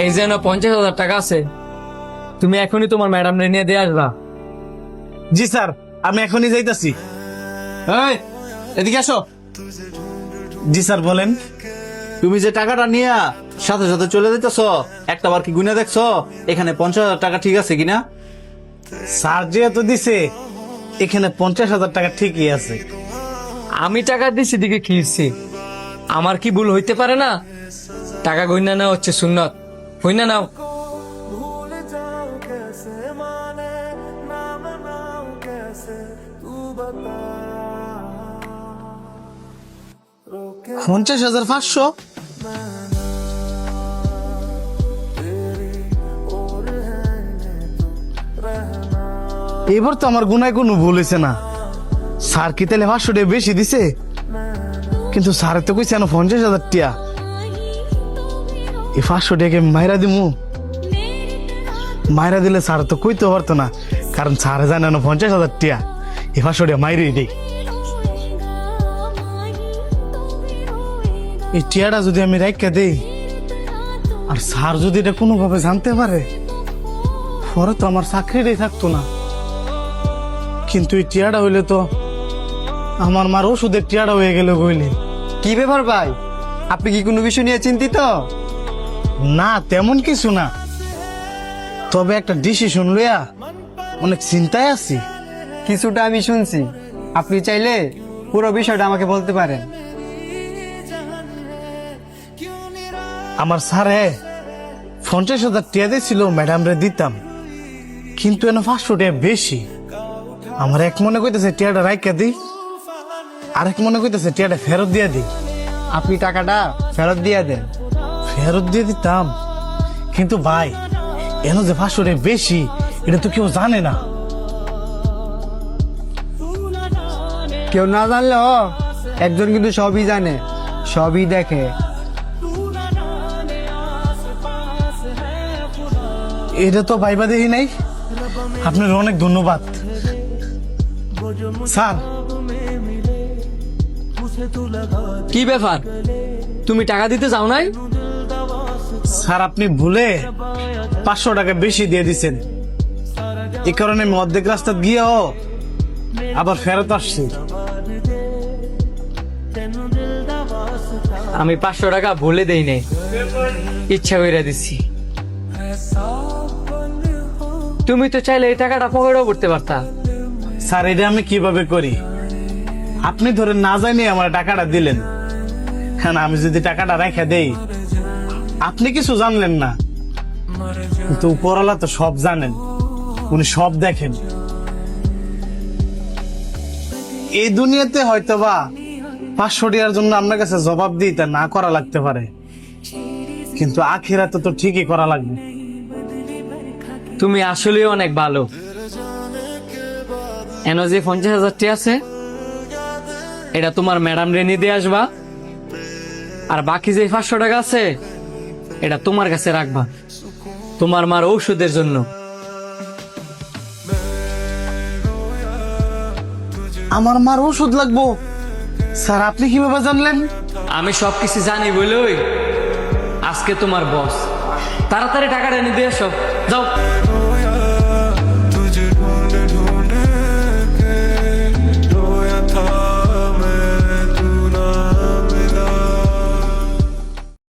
এই যেন 50,000 টাকা আছে, তুমি এখনই তোমার ম্যাডাম রে নিয়ে দিয়ে আসবা। জি স্যার, আমি এখনই যাইতাছি। এই এদিকে আসো। জি স্যার বলেন। তুমি যে টাকাটা নিয়ে সাথে সাথে চলে যেতেছ, একটা বার কি গুনে দেখছো এখানে 50,000 টাকা ঠিক আছে কিনা? স্যার যেহেতু দিছে এখানে 50,000 টাকা ঠিকই আছে। আমি টাকা দিছি দিকে কি হইছে? আমার কি ভুল হইতে পারে না? টাকা গইনা নেওয়া হচ্ছে সুন্নত, হইনা নাও। भूल जाऊं कैसे माने ना मनाऊं कैसे तू बता 50,500? এবার তো আমার গুনায় কোনো ভুল হয়েছে না। স্যার কি তাহলে 500 টাকা বেশি দিছে? কিন্তু স্যার তো কইছে না 50,000 টাকা। এই 500 টাকা মাইরা দিমু, মাইরা দিলে স্যার তো কইতে পারতো না, কারণ স্যার জানে না 50,000 টাকা। এই 500 টাকা মাইরে দেই। এই টিয়াটা যদি আমি রাইখা দেই আর স্যার যদি এটা কোনোভাবে জানতে পারে, পরে তো আমার চাকরিটাই থাকতো না। কিন্তু এই টিয়াটা হইলে তো আমার মার ওষুধের টিয়াটা হয়ে গেল বইলে। কি ব্যাপার ভাই, আপনি কি কোনো বিষয় নিয়ে চিন্তিত? না তেমন কিছু না, তবে একটা ডিসিশন লইয়া অনেক চিন্তায় আছি। কিছুটা আমি শুনছি, আপনি চাইলে পুরো বিষয়টা আমাকে বলতে পারেন। আমার স্যারে 50,000 টাকা দিয়েছিল, ম্যাডাম রে দিতাম, কিন্তু এনে 500 টাকা বেশি। আমার এক মনে কইতেছে টিয়াটা রাইখা দিই, আরেক মনে কইতেছে টিয়াটা ফেরত দিয়ে দিই। আপনি টাকাটা ফেরত দিয়ে দেন। ফেরত দিয়ে দিতাম, কিন্তু ভাই এন যে 500 টাকা বেশি এটা তো কেউ জানে না। কেউ না জানলেও একজন কিন্তু সবই জানে, সবই দেখে। এটা তো ভাইবা দেখি নাই। আপনার অনেক ধন্যবাদ স্যার। কি ব্যাপার, তুমি টাকা দিতে যাও নাই? স্যার আপনি ভুলে 500 টাকা বেশি দিয়ে দিছেন, এই কারণে আমি অর্ধেক রাস্তা গিয়েও আবার ফেরত আসছি। আমি 500 টাকা ভুলে দেই নাই, ইচ্ছা কইরা দিছি। তুমি তো চাইলে এই টাকাটা পকেটও করতে পারতা। স্যার এটা আমি কিভাবে করি? আপনি ধরে না জানিয়ে আমার টাকাটা দিলেন, হ্যাঁ আমি যদি টাকাটা রেখে দেই আপনি কিছু জানলেন না, কিন্তু উপরওয়ালা তো সব জানেন, উনি সব দেখেন। এই দুনিয়াতে হয়তোবা 500 টাকার জন্য আপনার কাছে জবাব দিই তা না করা লাগতে পারে, কিন্তু আখিরাতে তো ঠিকই করা লাগবে। তুমি আসলেই অনেক ভালো। এন যে 50,000 টাকা আছে এটা তোমার ম্যাডাম রে নিয়ে দিয়ে আসবা, আর বাকি যে 500 টাকা আছে এটা তোমার কাছে রাখবা তোমার মার ঔষধের জন্য। আমার মার ওষুধ লাগবো? স্যার আপনি কিভাবে জানলেন? আমি সবকিছু জানি বলেই আজকে তোমার বস। তাড়াতাড়ি টাকাটা নিয়ে দিয়ে আসো, যাও।